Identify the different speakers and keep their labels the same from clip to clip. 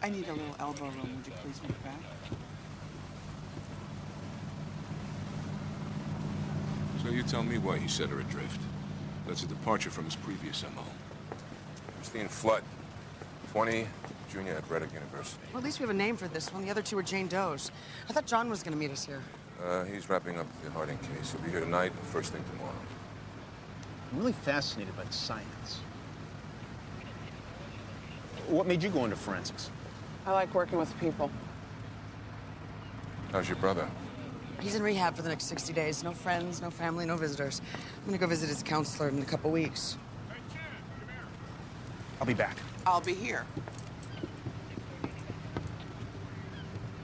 Speaker 1: I need a little elbow room. Would you please move back?
Speaker 2: So you tell me why he set her adrift. That's a departure from his previous MO.
Speaker 3: Christine Flood, 20, junior at Reddick University.
Speaker 4: Well, at least we have a name for this one. The other two are Jane Does. I thought John was going to meet us here.
Speaker 3: He's wrapping up the Harding case. He'll be here tonight and first thing tomorrow.
Speaker 5: I'm really fascinated by the science. What made you go into forensics?
Speaker 1: I like working with people.
Speaker 3: How's your brother?
Speaker 4: He's in rehab for the next 60 days. No friends, no family, no visitors. I'm going to go visit his counselor in a couple weeks.
Speaker 5: I'll be back.
Speaker 1: I'll be here.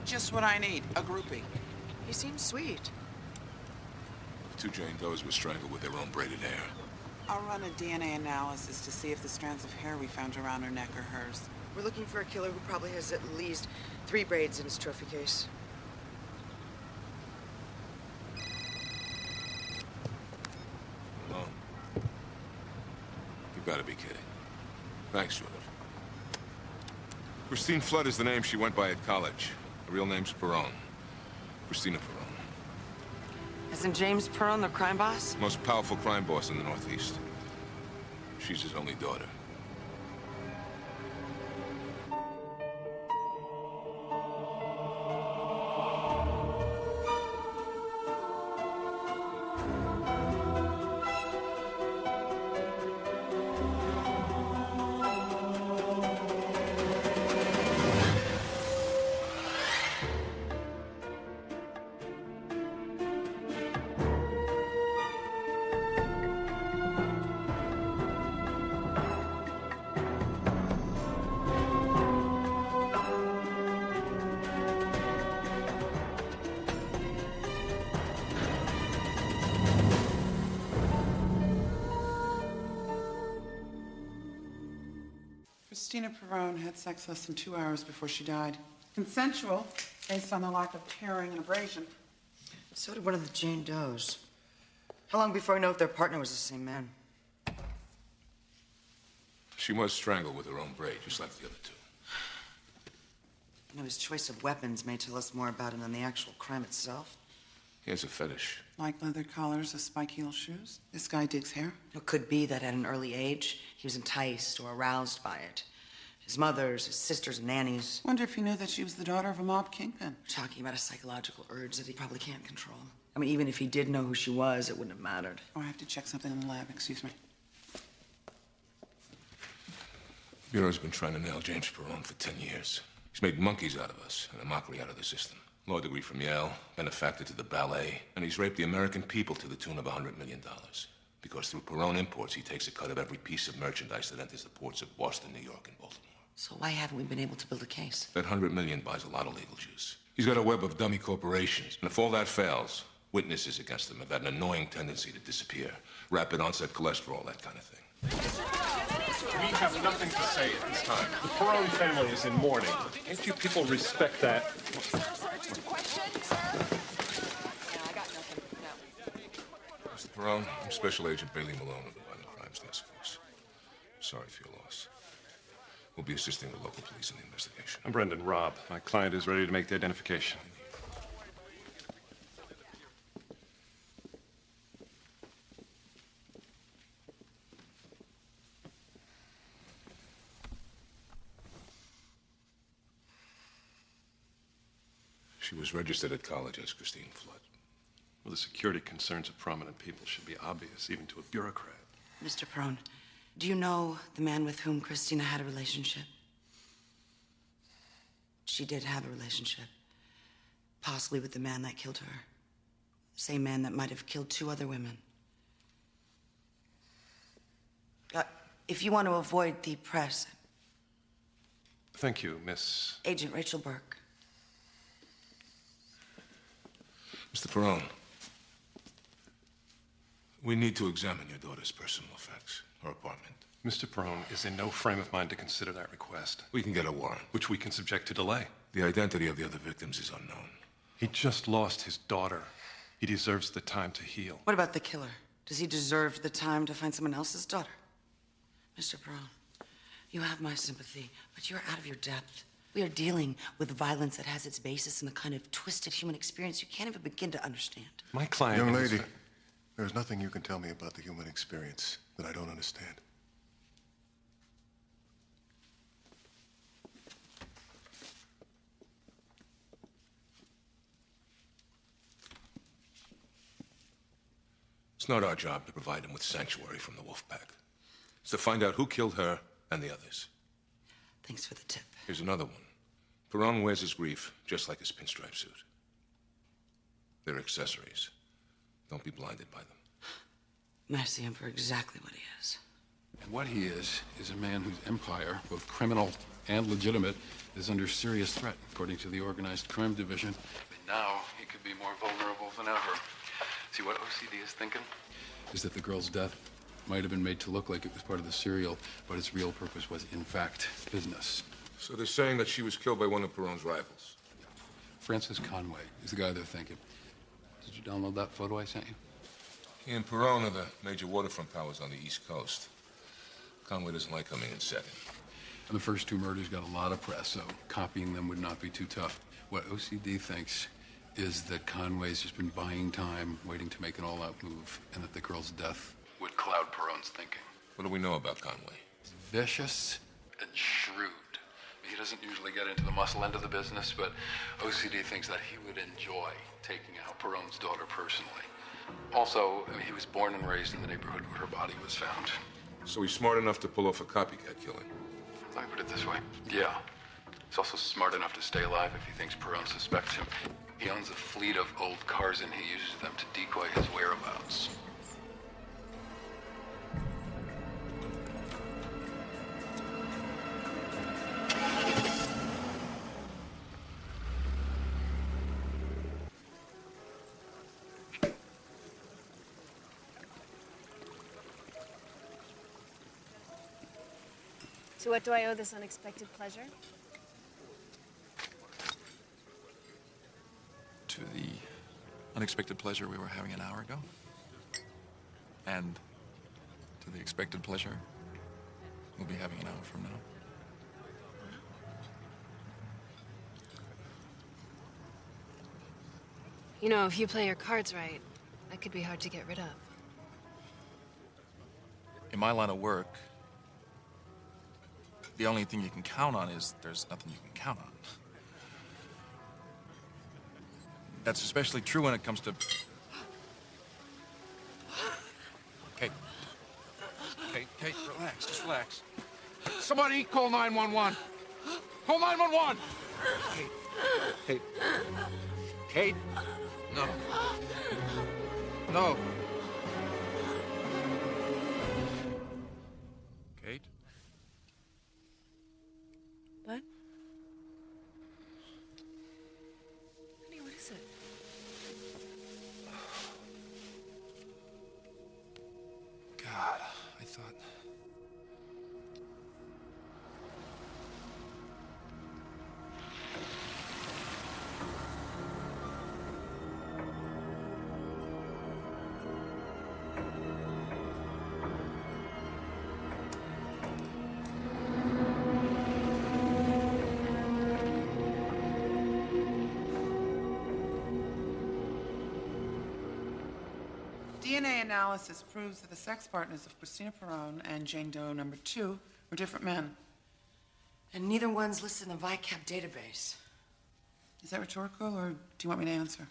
Speaker 1: Just what I need, a groupie.
Speaker 4: He seems sweet.
Speaker 2: The two Jane Does were strangled with their own braided hair.
Speaker 1: I'll run a DNA analysis to see if the strands of hair we found around her neck are hers.
Speaker 4: We're looking for a killer who probably has at least 3 braids in his trophy case.
Speaker 2: Hello? You've got to be kidding. Thanks, George. Christine Flood is the name she went by at college. Her real name's Perrone. Christina Perrone.
Speaker 4: As in James Perrone, the crime boss?
Speaker 2: Most powerful crime boss in the Northeast. She's his only daughter.
Speaker 1: Christina Perrone had sex less than 2 hours before she died. Consensual, based on the lack of tearing and abrasion.
Speaker 4: So did one of the Jane Does. How long before we know if their partner was the same man?
Speaker 2: She was strangled with her own braid, just like the other two.
Speaker 4: You know, his choice of weapons may tell us more about him than the actual crime itself.
Speaker 2: He has a fetish.
Speaker 1: Like leather collars or spike heel shoes. This guy digs hair.
Speaker 4: It could be that at an early age, he was enticed or aroused by it. His mothers, his sisters, and nannies.
Speaker 1: Wonder if he knew that she was the daughter of a mob kingpin.
Speaker 4: We're talking about a psychological urge that he probably can't control. I mean, even if he did know who she was, it wouldn't have mattered.
Speaker 1: Oh, I have to check something in the lab. Excuse me.
Speaker 2: Bureau's been trying to nail James Perrone for 10 years. He's made monkeys out of us and a mockery out of the system. Law degree from Yale, benefactor to the ballet, and he's raped the American people to the tune of $100 million. Because through Perrone imports, he takes a cut of every piece of merchandise that enters the ports of Boston, New York, and Baltimore.
Speaker 4: So why haven't we been able to build a case?
Speaker 2: That $100 million buys a lot of legal juice. He's got a web of dummy corporations, and if all that fails, witnesses against him have that annoying tendency to disappear. Rapid onset cholesterol, that kind of thing.
Speaker 6: We have nothing to say at this time. The Perrone family is in mourning. Can't you people respect that?
Speaker 2: Mr. Perrone, I'm Special Agent Bailey Malone of the Violent Crimes Task Force. Sorry for your loss. We'll be assisting the local police in the investigation.
Speaker 6: I'm Brendan Robb. My client is ready to make the identification.
Speaker 2: She was registered at college as Christine Flood.
Speaker 6: Well, the security concerns of prominent people should be obvious, even to a bureaucrat.
Speaker 4: Mr. Perrone, do you know the man with whom Christina had a relationship? She did have a relationship. Possibly with the man that killed her. The same man that might have killed 2 other women. If you want to avoid the press...
Speaker 6: Thank you, Miss...
Speaker 4: Agent Rachel Burke.
Speaker 2: Mr. Perrone, we need to examine your daughter's personal effects, her apartment.
Speaker 6: Mr. Perrone is in no frame of mind to consider that request.
Speaker 2: We can get a warrant.
Speaker 6: Which we can subject to delay.
Speaker 2: The identity of the other victims is unknown.
Speaker 6: He just lost his daughter. He deserves the time to heal.
Speaker 4: What about the killer? Does he deserve the time to find someone else's daughter? Mr. Perrone, you have my sympathy, but you're out of your depth. We are dealing with violence that has its basis in the kind of twisted human experience you can't even begin to understand.
Speaker 6: My client...
Speaker 7: Young lady, there's nothing you can tell me about the human experience that I don't understand.
Speaker 2: It's not our job to provide him with sanctuary from the wolf pack. It's to find out who killed her and the others.
Speaker 4: Thanks for the tip.
Speaker 2: Here's another one. Perrone wears his grief just like his pinstripe suit. They're accessories. Don't be blinded by them.
Speaker 4: I see him for exactly what he is.
Speaker 8: And what he is a man whose empire, both criminal and legitimate, is under serious threat, according to the Organized Crime Division. And now he could be more vulnerable than ever. See, what OCD is thinking is that the girl's death might have been made to look like it was part of the serial, but its real purpose was, in fact, business.
Speaker 2: So they're saying that she was killed by one of Perrone's rivals?
Speaker 8: Francis Conway is the guy they're thinking. Did you download that photo I sent you?
Speaker 2: He and Perrone are the major waterfront powers on the East Coast. Conway doesn't like coming in second.
Speaker 8: And the first two murders got a lot of press, so copying them would not be too tough. What OCD thinks is that Conway's just been buying time, waiting to make an all-out move, and that the girl's death would cloud Perrone's thinking.
Speaker 2: What do we know about Conway?
Speaker 8: He's vicious and shrewd. He doesn't usually get into the muscle end of the business, but OCD thinks that he would enjoy taking out Perrone's daughter personally. Also, I mean, he was born and raised in the neighborhood where her body was found.
Speaker 2: So he's smart enough to pull off a copycat killing?
Speaker 8: Let me put it this way. Yeah. He's also smart enough to stay alive if he thinks Perrone suspects him. He owns a fleet of old cars, and he uses them to decoy his whereabouts.
Speaker 9: To what do I owe this unexpected pleasure?
Speaker 10: To the unexpected pleasure we were having an hour ago. And to the expected pleasure we'll be having an hour from now.
Speaker 9: You know, if you play your cards right, that could be hard to get rid of.
Speaker 10: In my line of work, the only thing you can count on is there's nothing you can count on. That's especially true when it comes to... Kate, relax, just relax.
Speaker 6: Somebody call 911. Call 911. Kate. Kate.
Speaker 10: No. No. Kate?
Speaker 9: What? Honey, what is it?
Speaker 10: God, I thought...
Speaker 1: DNA analysis proves that the sex partners of Christina Perrone and Jane Doe number 2 were different men.
Speaker 4: And neither one's listed in the VCTF database.
Speaker 1: Is that rhetorical, or do you want me to answer?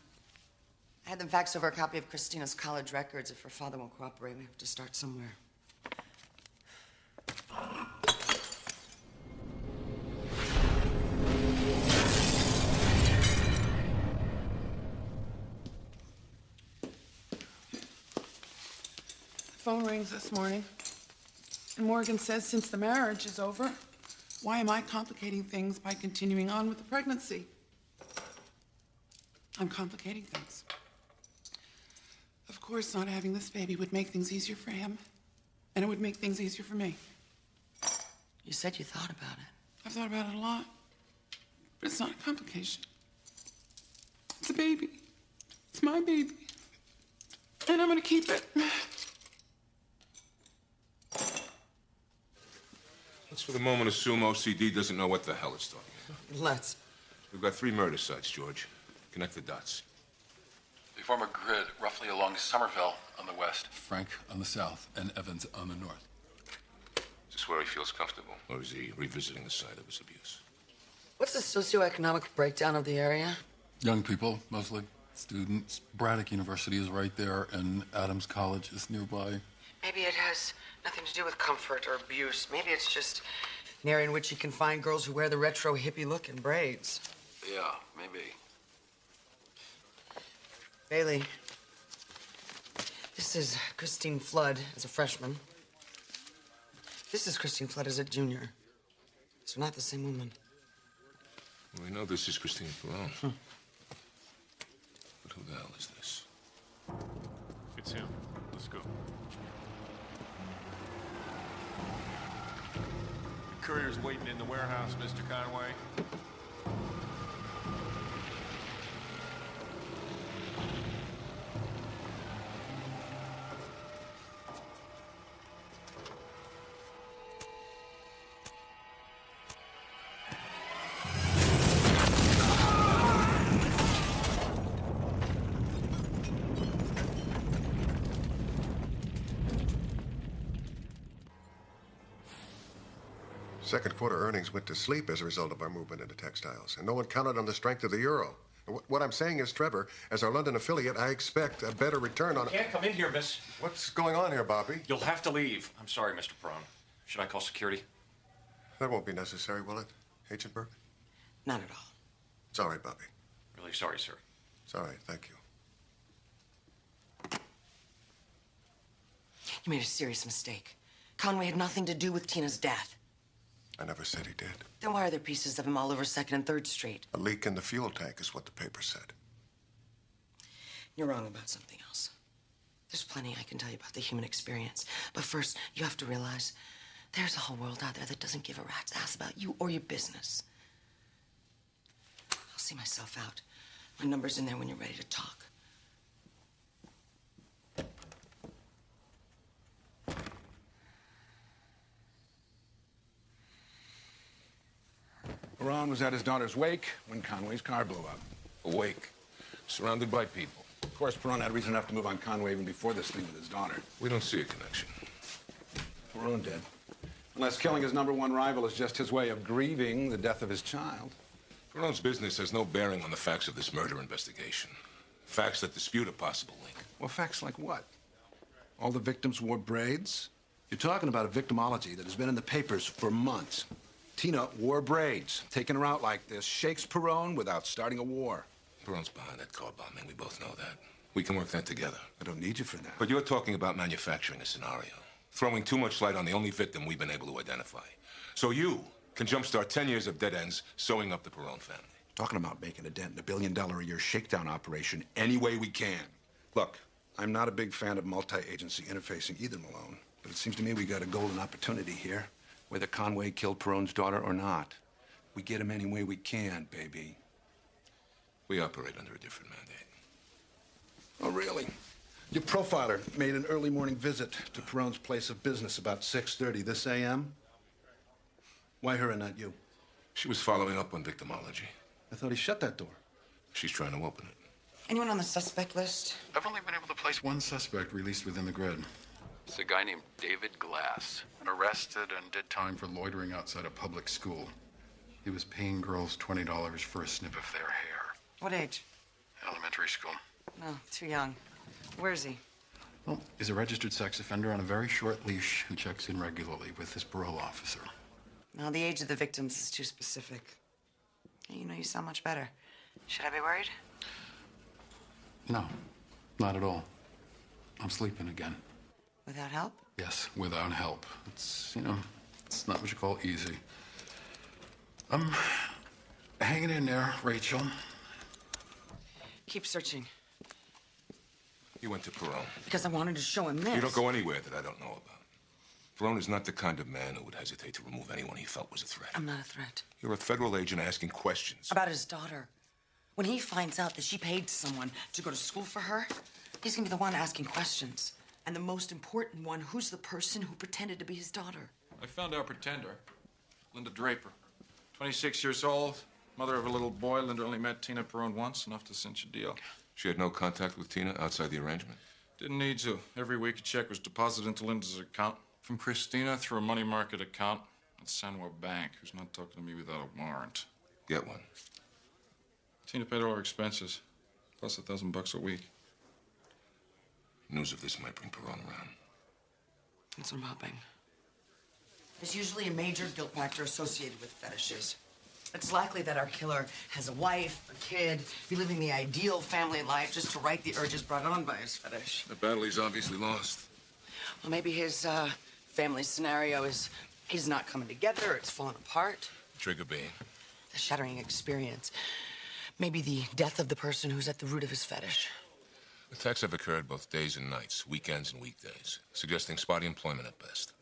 Speaker 4: I had them fax over a copy of Christina's college records. If her father won't cooperate, we have to start somewhere.
Speaker 1: The phone rings this morning, and Morgan says since the marriage is over, why am I complicating things by continuing on with the pregnancy? I'm complicating things. Of course, not having this baby would make things easier for him, and it would make things easier for me.
Speaker 4: You said you thought about it.
Speaker 1: I've thought about it a lot, but it's not a complication. It's a baby. It's my baby, and I'm gonna keep it.
Speaker 2: Let's for the moment assume OCD doesn't know what the hell it's talking about.
Speaker 4: Let's.
Speaker 2: We've got 3 murder sites, George. Connect the dots.
Speaker 8: They form a grid roughly along Somerville on the west, Frank on the south, and Evans on the north.
Speaker 2: Is this where he feels comfortable, or is he revisiting the site of his abuse?
Speaker 4: What's the socioeconomic breakdown of the area?
Speaker 8: Young people, mostly. Students. Braddock University is right there, and Adams College is nearby.
Speaker 4: Maybe it has nothing to do with comfort or abuse. Maybe it's just an area in which you can find girls who wear the retro hippie look and braids.
Speaker 8: Yeah, maybe.
Speaker 4: Bailey, this is Christine Flood as a freshman. This is Christine Flood as a junior. These are not the same woman.
Speaker 2: Well, we know this is Christine Perrone. But who the hell is this?
Speaker 6: It's him. Let's go.
Speaker 3: The courier's waiting in the warehouse, Mr. Conway.
Speaker 7: Second quarter earnings went to sleep as a result of our movement into textiles, and no one counted on the strength of the euro. What I'm saying is, Trevor, as our London affiliate, I expect a better return on...
Speaker 11: You can't come in here, miss.
Speaker 7: What's going on here, Bobby?
Speaker 11: You'll have to leave. I'm sorry, Mr. Perrone. Should I call security?
Speaker 7: That won't be necessary, will it, Agent Burke?
Speaker 4: Not at all.
Speaker 7: It's all right, Bobby.
Speaker 11: Really sorry, sir.
Speaker 7: It's all right, thank you.
Speaker 4: You made a serious mistake. Conway had nothing to do with Tina's death.
Speaker 7: I never said he did.
Speaker 4: Then why are there pieces of him all over 2nd and 3rd Street?
Speaker 7: A leak in the fuel tank is what the paper said.
Speaker 4: You're wrong about something else. There's plenty I can tell you about the human experience. But first, you have to realize there's a whole world out there that doesn't give a rat's ass about you or your business. I'll see myself out. My number's in there when you're ready to talk.
Speaker 12: Perrone was at his daughter's wake when Conway's car blew up.
Speaker 2: Awake. Surrounded by people.
Speaker 12: Of course, Perrone had reason enough to move on Conway even before this thing with his daughter.
Speaker 2: We don't see a connection.
Speaker 12: Perrone did. Unless killing his #1 rival is just his way of grieving the death of his child.
Speaker 2: Perrone's business has no bearing on the facts of this murder investigation. Facts that dispute a possible link.
Speaker 12: Well, facts like what? All the victims wore braids? You're talking about a victimology that has been in the papers for months. Tina wore braids. Taking her out like this shakes Perrone without starting a war.
Speaker 2: Perrone's behind that car bombing. We both know that. We can work that together.
Speaker 12: I don't need you for that.
Speaker 2: But you're talking about manufacturing a scenario. Throwing too much light on the only victim we've been able to identify. So you can jumpstart 10 years of dead ends sewing up the Perrone family.
Speaker 12: Talking about making a dent in $1 billion a year shakedown operation any way we can. Look, I'm not a big fan of multi-agency interfacing either, Malone. But it seems to me we got a golden opportunity here. Whether Conway killed Perrone's daughter or not. We get him any way we can, baby.
Speaker 2: We operate under a different mandate.
Speaker 12: Oh, really? Your profiler made an early morning visit to Perrone's place of business about 6:30 this a.m.? Why her and not you?
Speaker 2: She was following up on victimology.
Speaker 12: I thought he shut that door.
Speaker 2: She's trying to open it.
Speaker 4: Anyone on the suspect list?
Speaker 8: I've only been able to place one suspect released within the grid. It's a guy named David Glass, arrested and did time for loitering outside a public school. He was paying girls $20 for a snip of their hair.
Speaker 4: What age?
Speaker 8: Elementary school.
Speaker 4: No, too young. Where is he?
Speaker 8: Well, he's a registered sex offender on a very short leash who checks in regularly with his parole officer.
Speaker 4: No, the age of the victims is too specific. You know, you sound much better. Should I be worried?
Speaker 8: No, not at all. I'm sleeping again.
Speaker 4: Without help?
Speaker 8: Yes, without help. It's, you know, it's not what you call easy. I'm hanging in there, Rachel.
Speaker 4: Keep searching.
Speaker 2: You went to Perrone.
Speaker 4: Because I wanted to show him this.
Speaker 2: You don't go anywhere that I don't know about. Perrone is not the kind of man who would hesitate to remove anyone he felt was a threat.
Speaker 4: I'm not a threat.
Speaker 2: You're a federal agent asking questions.
Speaker 4: About his daughter. When he finds out that she paid someone to go to school for her, he's gonna be the one asking questions. And the most important one, who's the person who pretended to be his daughter?
Speaker 10: I found our pretender.
Speaker 8: Linda Draper. 26 years old, mother of a little boy. Linda only met Tina Perrone once, enough to cinch a deal.
Speaker 2: She had no contact with Tina outside the arrangement?
Speaker 8: Didn't need to. Every week a check was deposited into Linda's account. From Christina through a money market account at Sanwa Bank, who's not talking to me without a warrant.
Speaker 2: Get one.
Speaker 8: Tina paid all her expenses, plus $1,000 a week.
Speaker 2: News of this might bring Perrone around.
Speaker 4: That's what I'm hoping. There's usually a major guilt factor associated with fetishes. It's likely that our killer has a wife, a kid, be living the ideal family life just to right the urges brought on by his fetish.
Speaker 2: The battle he's obviously lost.
Speaker 4: Well, maybe his family scenario is he's not coming together, it's falling apart.
Speaker 2: Trigger being?
Speaker 4: A shattering experience. Maybe the death of the person who's at the root of his fetish.
Speaker 2: Attacks have occurred both days and nights, weekends and weekdays, suggesting spotty employment at best.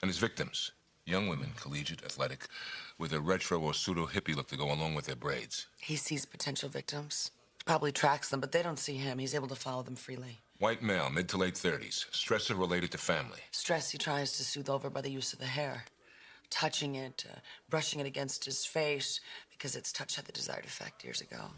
Speaker 2: And his victims, young women, collegiate, athletic, with a retro or pseudo-hippie look to go along with their braids.
Speaker 4: He sees potential victims, probably tracks them, but they don't see him. He's able to follow them freely.
Speaker 2: White male, mid to late 30s, stressor related to family.
Speaker 4: Stress he tries to soothe over by the use of the hair. Touching it, brushing it against his face, because its touch had the desired effect years ago.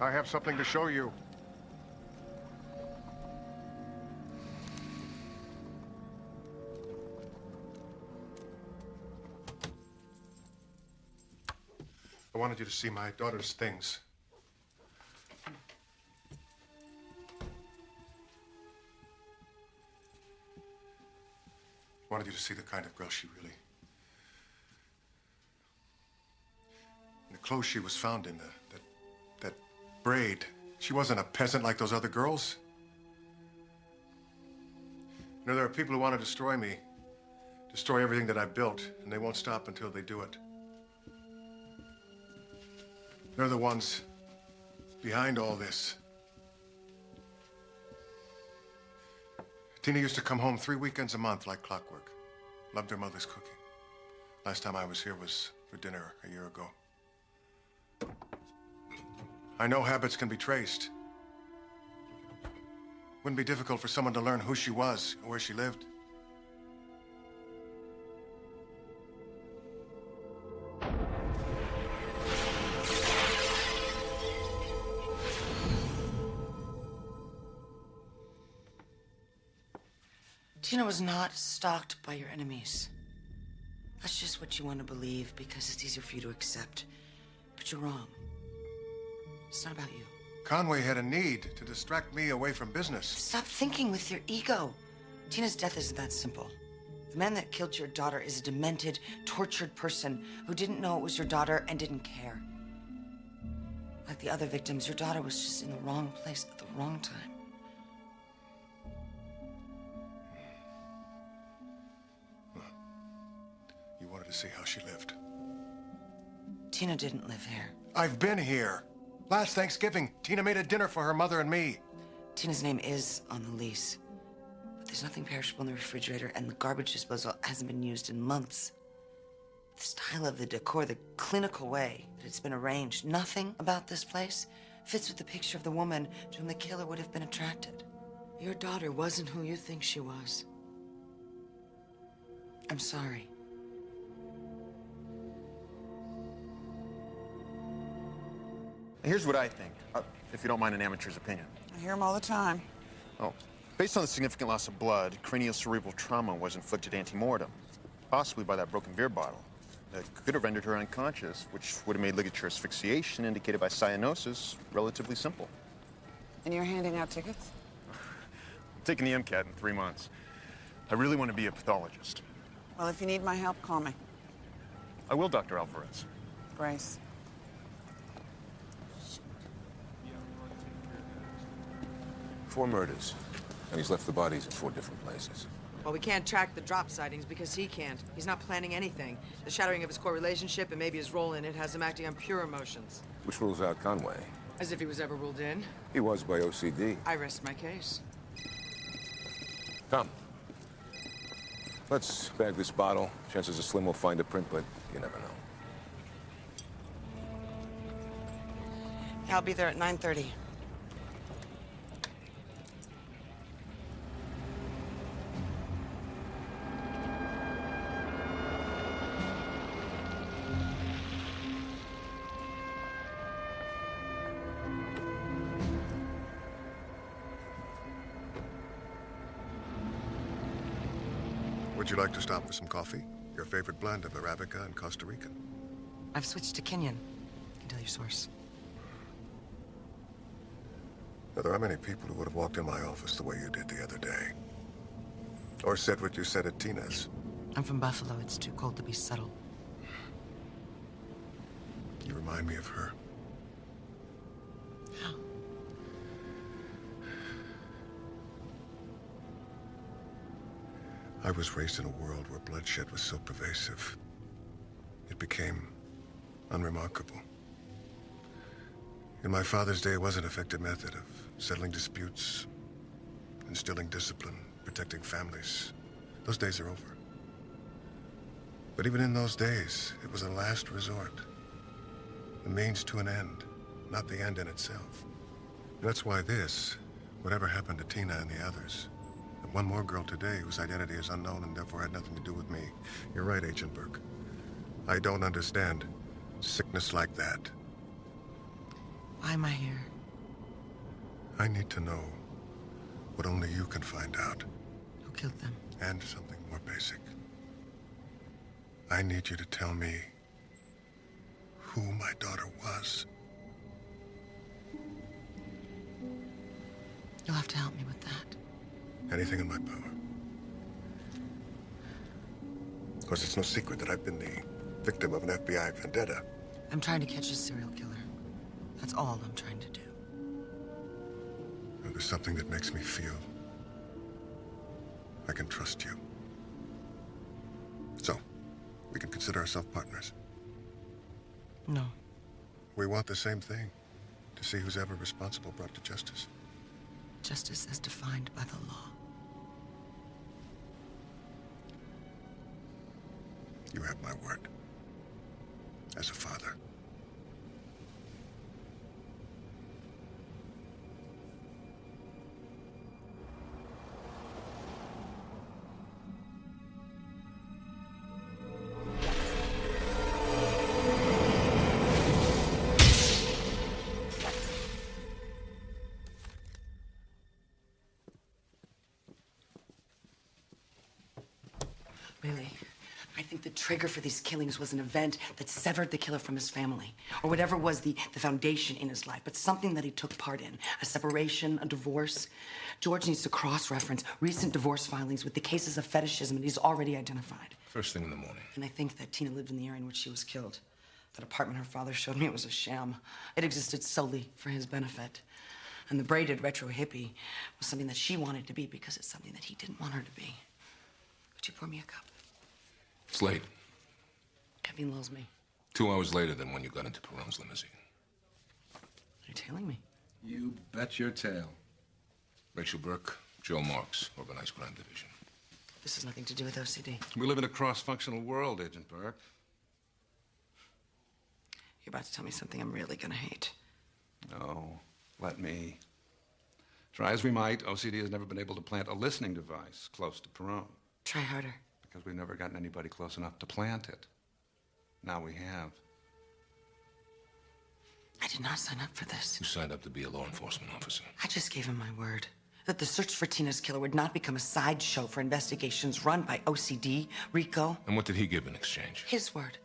Speaker 7: I have something to show you. I wanted you to see my daughter's things. I wanted you to see the kind of girl she really... The clothes she was found in, that braid. She wasn't a peasant like those other girls. You know, there are people who want to destroy me, destroy everything that I've built, and they won't stop until they do it. They're the ones behind all this. Tina used to come home 3 weekends a month like clockwork. Loved her mother's cooking. Last time I was here was for dinner a year ago. I know habits can be traced. Wouldn't be difficult for someone to learn who she was and where she lived.
Speaker 4: Tina was not stalked by your enemies. That's just what you want to believe because it's easier for you to accept. But you're wrong. It's not about you.
Speaker 7: Conway had a need to distract me away from business.
Speaker 4: Stop thinking with your ego. Tina's death isn't that simple. The man that killed your daughter is a demented, tortured person who didn't know it was your daughter and didn't care. Like the other victims, your daughter was just in the wrong place at the wrong time.
Speaker 7: You wanted to see how she lived.
Speaker 4: Tina didn't live here.
Speaker 7: I've been here. Last Thanksgiving, Tina made a dinner for her mother and me.
Speaker 4: Tina's name is on the lease. But there's nothing perishable in the refrigerator, and the garbage disposal hasn't been used in months. The style of the decor, the clinical way that it's been arranged, nothing about this place fits with the picture of the woman to whom the killer would have been attracted. Your daughter wasn't who you think she was. I'm sorry.
Speaker 13: Here's what I think, if you don't mind an amateur's opinion.
Speaker 14: I hear them all the time.
Speaker 13: Oh, based on the significant loss of blood, cranial cerebral trauma was inflicted ante-mortem. Possibly by that broken beer bottle. That could have rendered her unconscious, which would have made ligature asphyxiation indicated by cyanosis relatively simple.
Speaker 14: And you're handing out tickets?
Speaker 13: I'm taking the MCAT in 3 months. I really want to be a pathologist.
Speaker 14: Well, if you need my help, call me.
Speaker 13: I will, Dr. Alvarez.
Speaker 14: Grace.
Speaker 3: 4 murders, and he's left the bodies in 4 different places.
Speaker 4: Well, we can't track the drop sightings because he can't. He's not planning anything. The shattering of his core relationship and maybe his role in it has him acting on pure emotions.
Speaker 3: Which rules out Conway.
Speaker 4: As if he was ever ruled in.
Speaker 3: He was by OCD.
Speaker 4: I rest my case.
Speaker 3: Come. Let's bag this bottle. Chances are slim we'll find a print, but you never know.
Speaker 4: I'll be there at 9:30.
Speaker 7: Would you like to stop for some coffee? Your favorite blend of Arabica and Costa Rican.
Speaker 4: I've switched to Kenyan. You can tell your source.
Speaker 7: Now, there are many people who would have walked in my office the way you did the other day. Or said what you said at Tina's.
Speaker 4: I'm from Buffalo. It's too cold to be subtle.
Speaker 7: You remind me of her.
Speaker 4: How?
Speaker 7: I was raised in a world where bloodshed was so pervasive. It became unremarkable. In my father's day, it was an effective method of settling disputes, instilling discipline, protecting families. Those days are over. But even in those days, it was a last resort. The means to an end, not the end in itself. That's why this, whatever happened to Tina and the others, and one more girl today whose identity is unknown and therefore had nothing to do with me. You're right, Agent Burke. I don't understand sickness like that.
Speaker 4: Why am I here?
Speaker 7: I need to know what only you can find out.
Speaker 4: Who killed them?
Speaker 7: And something more basic. I need you to tell me who my daughter was.
Speaker 4: You'll have to help me with that.
Speaker 7: Anything in my power. Of course, it's no secret that I've been the victim of an FBI vendetta.
Speaker 4: I'm trying to catch a serial killer. That's all I'm trying to do.
Speaker 7: And there's something that makes me feel I can trust you. So, we can consider ourselves partners.
Speaker 4: No.
Speaker 7: We want the same thing. To see who's ever responsible brought to justice.
Speaker 4: Justice as defined by the law.
Speaker 7: You have my word. As a father.
Speaker 4: Really, I think the trigger for these killings was an event that severed the killer from his family, or whatever was the foundation in his life, but something that he took part in. A separation, a divorce. George needs to cross-reference recent divorce filings with the cases of fetishism that he's already identified.
Speaker 2: First thing in the morning.
Speaker 4: And I think that Tina lived in the area in which she was killed. That apartment her father showed me was a sham. It existed solely for his benefit. And the braided retro hippie was something that she wanted to be because it's something that he didn't want her to be. Would you pour me a cup?
Speaker 2: It's late.
Speaker 4: Caffeine lulls me.
Speaker 2: 2 hours later than when you got into Perrone's limousine.
Speaker 4: Are you tailing me?
Speaker 12: You bet your tail.
Speaker 2: Rachel Burke, Joe Marks, Organized Crime Division.
Speaker 4: This has nothing to do with OCD.
Speaker 12: We live in a cross-functional world, Agent Burke.
Speaker 4: You're about to tell me something I'm really gonna hate.
Speaker 12: No, let me. Try as we might, OCD has never been able to plant a listening device close to Perrone.
Speaker 4: Try harder.
Speaker 12: Because we've never gotten anybody close enough to plant it. Now we have.
Speaker 4: I did not sign up for this.
Speaker 2: You signed up to be a law enforcement officer.
Speaker 4: I just gave him my word. That the search for Tina's killer would not become a sideshow for investigations run by OCD, Rico.
Speaker 2: And what did he give in exchange?
Speaker 4: His word.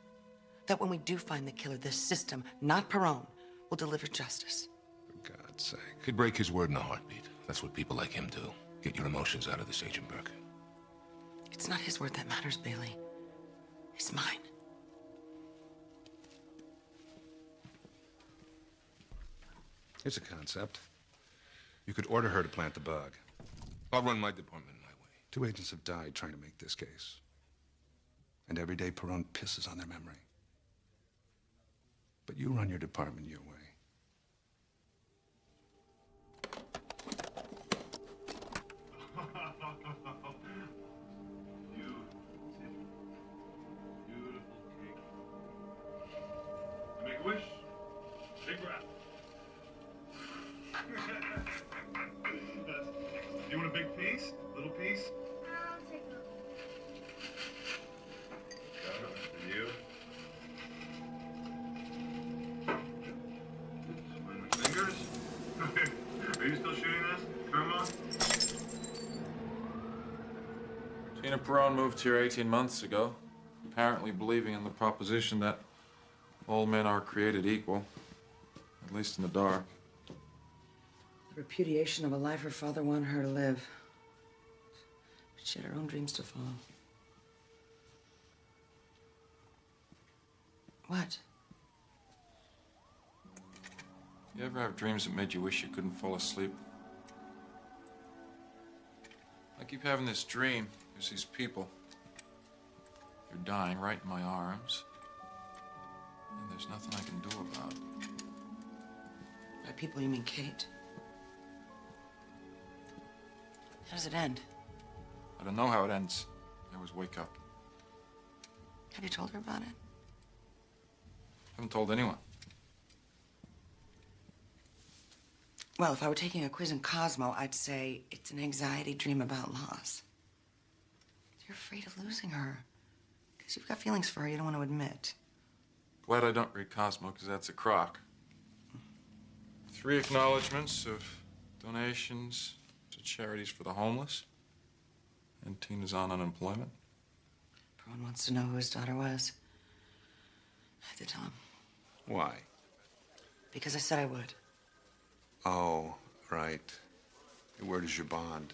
Speaker 4: That when we do find the killer, this system, not Perrone, will deliver justice.
Speaker 12: For God's sake.
Speaker 2: He'd break his word in a heartbeat. That's what people like him do. Get your emotions out of this, Agent Burke.
Speaker 4: It's not his word that matters, Bailey. It's mine.
Speaker 12: Here's a concept. You could order her to plant the bug.
Speaker 2: I'll run my department my way.
Speaker 12: 2 agents have died trying to make this case. And every day Perrone pisses on their memory. But you run your department your way.
Speaker 15: Make a wish. Big breath. You want a big piece? Little piece?
Speaker 16: I'll take one.
Speaker 15: For you. Mind my fingers? Are you still shooting this? Come on.
Speaker 8: Tina Perrone moved here 18 months ago, apparently believing in the proposition that all men are created equal, at least in the dark.
Speaker 4: The repudiation of a life her father wanted her to live. But she had her own dreams to follow. What?
Speaker 8: You ever have dreams that made you wish you couldn't fall asleep? I keep having this dream. There's these people. They're dying right in my arms. And there's nothing I can do about it.
Speaker 4: By people, you mean Kate? How does it end?
Speaker 8: I don't know how it ends. I always wake up.
Speaker 4: Have you told her about it?
Speaker 8: Haven't told anyone.
Speaker 4: Well, if I were taking a quiz in Cosmo, I'd say it's an anxiety dream about loss. You're afraid of losing her. Because you've got feelings for her you don't want to admit.
Speaker 8: Glad I don't read Cosmo, because that's a crock. 3 acknowledgments of donations to charities for the homeless. And Tina's on unemployment.
Speaker 4: Perrone wants to know who his daughter was. I had to tell him.
Speaker 12: Why?
Speaker 4: Because I said I would.
Speaker 12: Oh, right. Your word is your bond.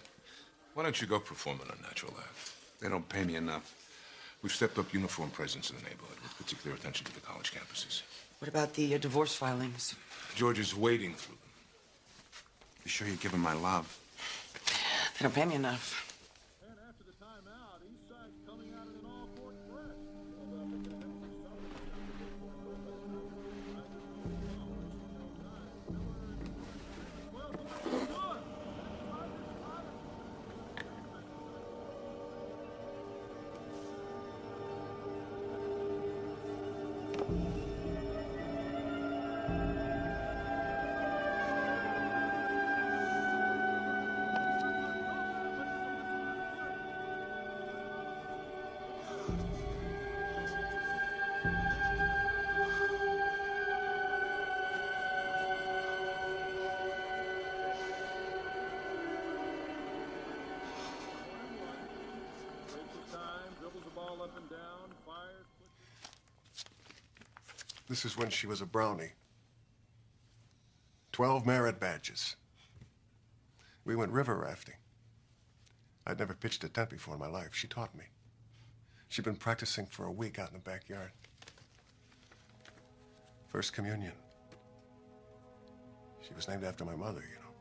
Speaker 2: Why don't you go perform an unnatural act?
Speaker 12: They don't pay me enough.
Speaker 2: We've stepped up uniform presence in the neighborhood with particular attention to the college campuses.
Speaker 4: What about the divorce filings?
Speaker 2: George is wading through them.
Speaker 12: Be sure you give him my love.
Speaker 4: They don't pay me enough.
Speaker 15: And after the timeout, Eastside's coming out in an all-court press.
Speaker 7: This is when she was a brownie. 12 merit badges. We went river rafting. I'd never pitched a tent before in my life. She taught me. She'd been practicing for a week out in the backyard. First communion. She was named after my mother, you know.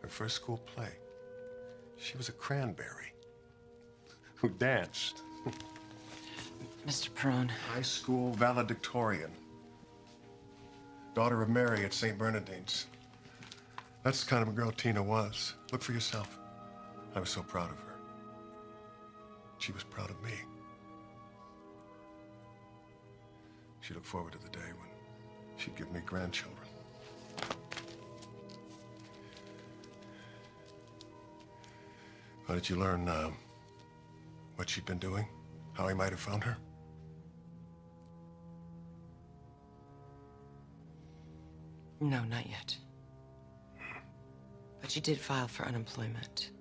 Speaker 7: Her first school play. She was a cranberry who danced.
Speaker 4: Mr. Perrone.
Speaker 7: High school valedictorian. Daughter of Mary at St. Bernardine's. That's the kind of a girl Tina was. Look for yourself. I was so proud of her. She was proud of me. She looked forward to the day when she'd give me grandchildren. How did you learn what she'd been doing? How he might have found her?
Speaker 4: No, not yet. But you did file for unemployment.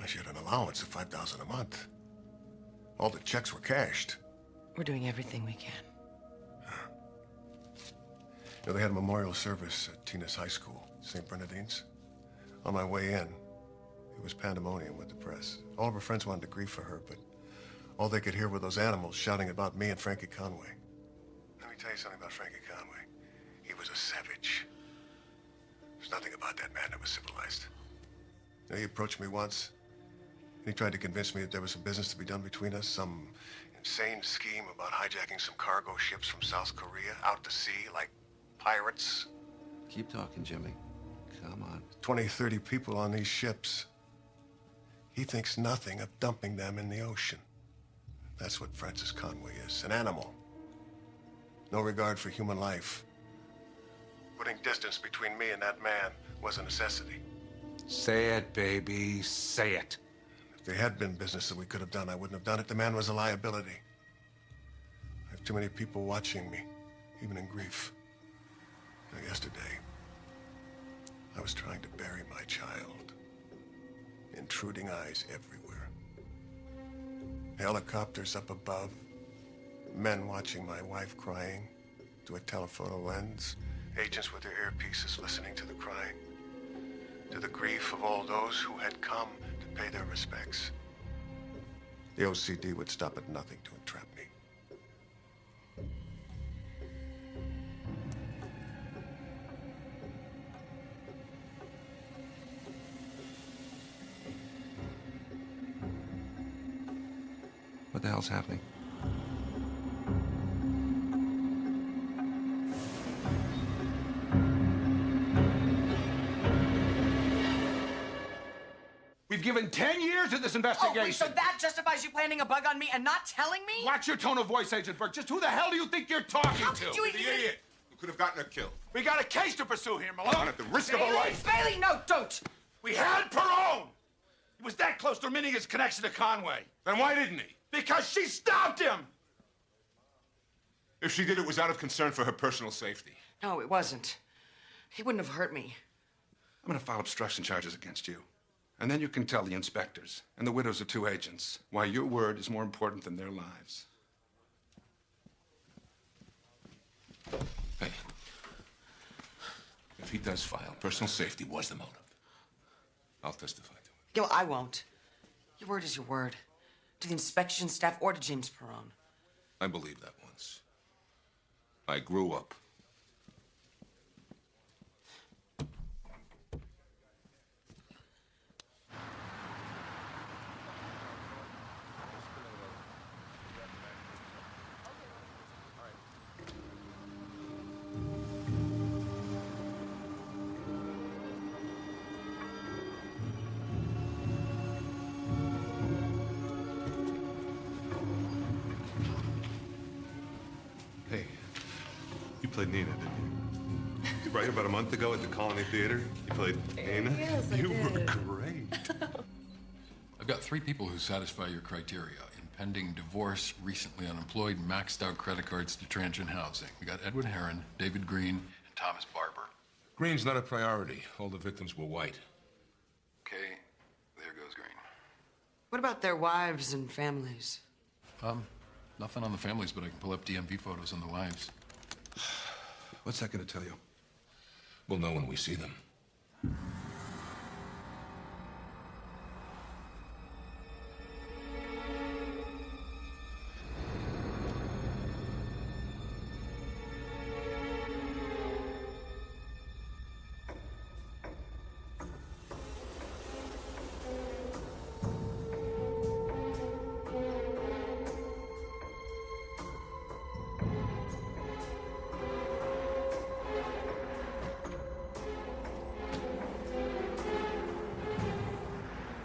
Speaker 7: She had an allowance of $5,000 a month. All the checks were cashed.
Speaker 4: We're doing everything we can.
Speaker 7: You know, they had a memorial service at Tina's high school, St. Bernardine's. On my way in, it was pandemonium with the press. All of her friends wanted to grieve for her, but all they could hear were those animals shouting about me and Frankie Conway. Let me tell you something about Frankie Conway. He was a savage. There's nothing about that man that was civilized. You know, he approached me once, and he tried to convince me that there was some business to be done between us, some insane scheme about hijacking some cargo ships from South Korea out to sea like pirates.
Speaker 12: Keep talking, Jimmy. Come on.
Speaker 7: 20, 30 people on these ships. He thinks nothing of dumping them in the ocean. That's what Francis Conway is, an animal. No regard for human life. Putting distance between me and that man was a necessity.
Speaker 12: Say it, baby. Say it.
Speaker 7: If there had been business that we could have done, I wouldn't have done it. The man was a liability. I have too many people watching me, even in grief. Now, yesterday, I was trying to bury my child. Intruding eyes everywhere. Helicopters up above. Men watching my wife crying through a telephoto lens. Agents with their earpieces listening to the crying. To the grief of all those who had come to pay their respects. The OCD would stop at nothing to entrap me.
Speaker 12: What the hell's happening? We've given 10 years to this investigation.
Speaker 4: Oh, wait, so that justifies you planting a bug on me and not telling me?
Speaker 12: Watch your tone of voice, Agent Burke. Just who the hell do you think you're talking
Speaker 4: How
Speaker 12: to?
Speaker 4: could you
Speaker 3: The idiot who could have gotten her killed.
Speaker 12: We got a case to pursue here, Malone.
Speaker 3: At the risk of a life.
Speaker 4: Bailey, no, don't.
Speaker 12: We had Perrone. He was that close to admitting his connection to Conway.
Speaker 3: Then why didn't he?
Speaker 12: Because she stopped him.
Speaker 3: If she did, it was out of concern for her personal safety.
Speaker 4: No, it wasn't. He wouldn't have hurt me.
Speaker 12: I'm going to file obstruction charges against you. And then you can tell the inspectors and the widows of 2 agents why your word is more important than their lives.
Speaker 2: Hey, if he does file, personal safety was the motive. I'll testify to it.
Speaker 4: Yo, I won't. Your word is your word. To the inspection staff or to James Perrone.
Speaker 2: I believed that once. I grew up.
Speaker 16: Hey, you played Nina, didn't you? Right about a month ago at the Colony Theater, you played Nina?
Speaker 9: Yes, I
Speaker 16: You
Speaker 9: did.
Speaker 16: were great.
Speaker 8: I've got 3 people who satisfy your criteria. Impending divorce, recently unemployed, maxed out credit cards to transient housing. We got Edward Herron, David Green, and Thomas Barber.
Speaker 2: Green's not a priority. All the victims were white.
Speaker 8: Okay, there goes Green.
Speaker 4: What about their wives and families?
Speaker 8: Nothing on the families, but I can pull up DMV photos on the wives.
Speaker 12: What's that going to tell you?
Speaker 2: We'll know when we see them.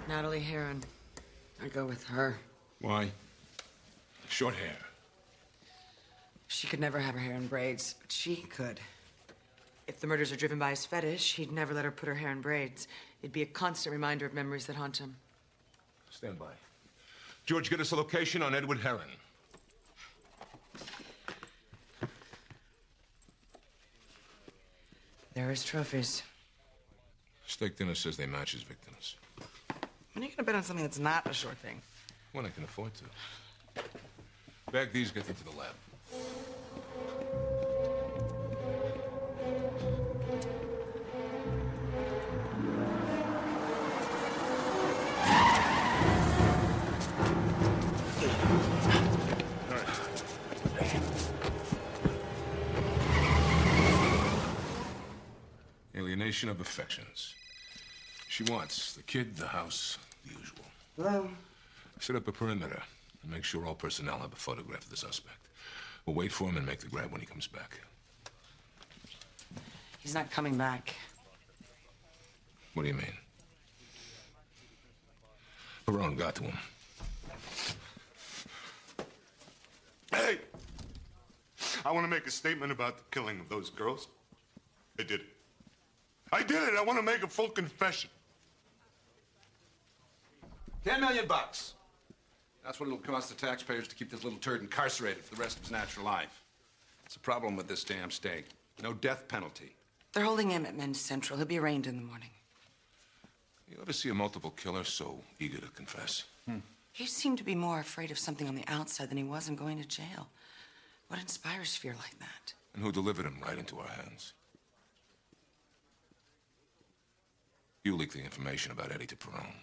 Speaker 4: Natalie Herron. I go with her.
Speaker 2: Why? Short hair.
Speaker 4: She could never have her hair in braids, but she could. If the murders are driven by his fetish, he'd never let her put her hair in braids. It'd be a constant reminder of memories that haunt him.
Speaker 2: Stand by. George, get us a location on Edward Herron.
Speaker 4: There are his trophies.
Speaker 2: Steak dinner says they match his victims.
Speaker 4: When are you gonna bet on something that's not a sure thing?
Speaker 2: When I can afford to. Bag these, get them to the lab. Alienation of affections. She wants the kid, the house, the usual.
Speaker 4: Hello?
Speaker 2: Set up a perimeter and make sure all personnel have a photograph of the suspect. We'll wait for him and make the grab when he comes back.
Speaker 4: He's not coming back.
Speaker 2: What do you mean? Perrone got to him.
Speaker 7: Hey! I want to make a statement about the killing of those girls. I did it. I did it! I want to make a full confession.
Speaker 12: $10 million. That's what it'll cost the taxpayers to keep this little turd incarcerated for the rest of his natural life. It's a problem with this damn state. No death penalty.
Speaker 4: They're holding him at Men's Central. He'll be arraigned in the morning.
Speaker 2: You ever see a multiple killer so eager to confess?
Speaker 4: He seemed to be more afraid of something on the outside than he was in going to jail. What inspires fear like that?
Speaker 2: And who delivered him right into our hands? You leaked the information about Eddie to Perrone.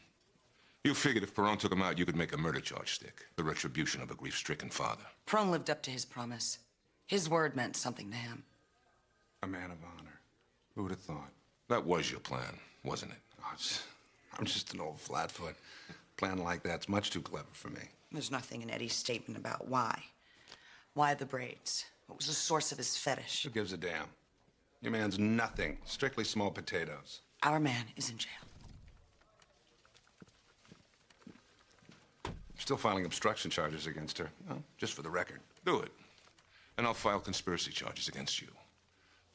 Speaker 2: You figured if Perrone took him out, you could make a murder charge stick. The retribution of a grief-stricken father.
Speaker 4: Perrone lived up to his promise. His word meant something to him.
Speaker 12: A man of honor. Who would have thought?
Speaker 2: That was your plan, wasn't it?
Speaker 12: Oh, I'm just an old flatfoot. A plan like that's much too clever for me.
Speaker 4: There's nothing in Eddie's statement about why. Why the braids? What was the source of his fetish?
Speaker 12: Who gives a damn? Your man's nothing. Strictly small potatoes.
Speaker 4: Our man is in jail.
Speaker 12: I'm still filing obstruction charges against her. Well, just for the record.
Speaker 2: Do it. And I'll file conspiracy charges against you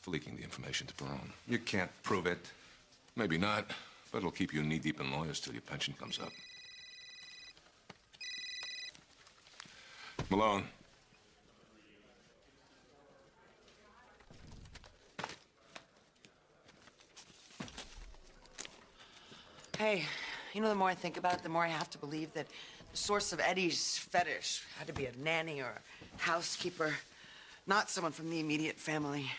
Speaker 2: for leaking the information to Perrone.
Speaker 12: You can't prove it.
Speaker 2: Maybe not, but it'll keep you knee-deep in lawyers till your pension comes up. Malone.
Speaker 4: Hey, you know, the more I think about it, the more I have to believe that the source of Eddie's fetish had to be a nanny or a housekeeper, not someone from the immediate family.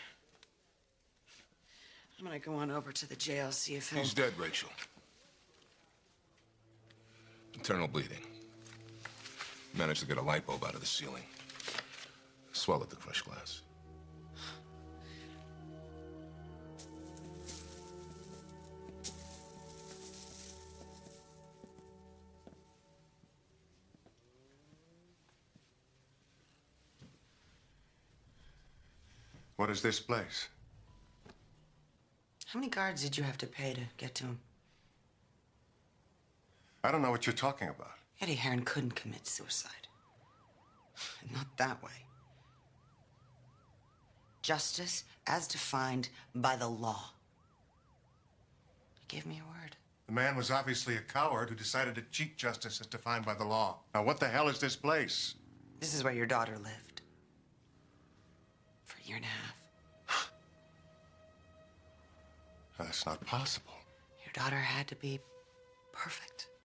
Speaker 4: I'm gonna go on over to the jail, see if he'll...
Speaker 2: He's dead, Rachel. Internal bleeding. Managed to get a light bulb out of the ceiling. Swallowed the crushed glass.
Speaker 7: What is this place?
Speaker 4: How many guards did you have to pay to get to him?
Speaker 7: I don't know what you're talking about.
Speaker 4: Eddie Heron couldn't commit suicide. Not that way. Justice as defined by the law. Give me your word.
Speaker 7: The man was obviously a coward who decided to cheat justice as defined by the law. Now, what the hell is this place?
Speaker 4: This is where your daughter lived. For a year and a half.
Speaker 7: That's not possible.
Speaker 4: Your daughter had to be perfect.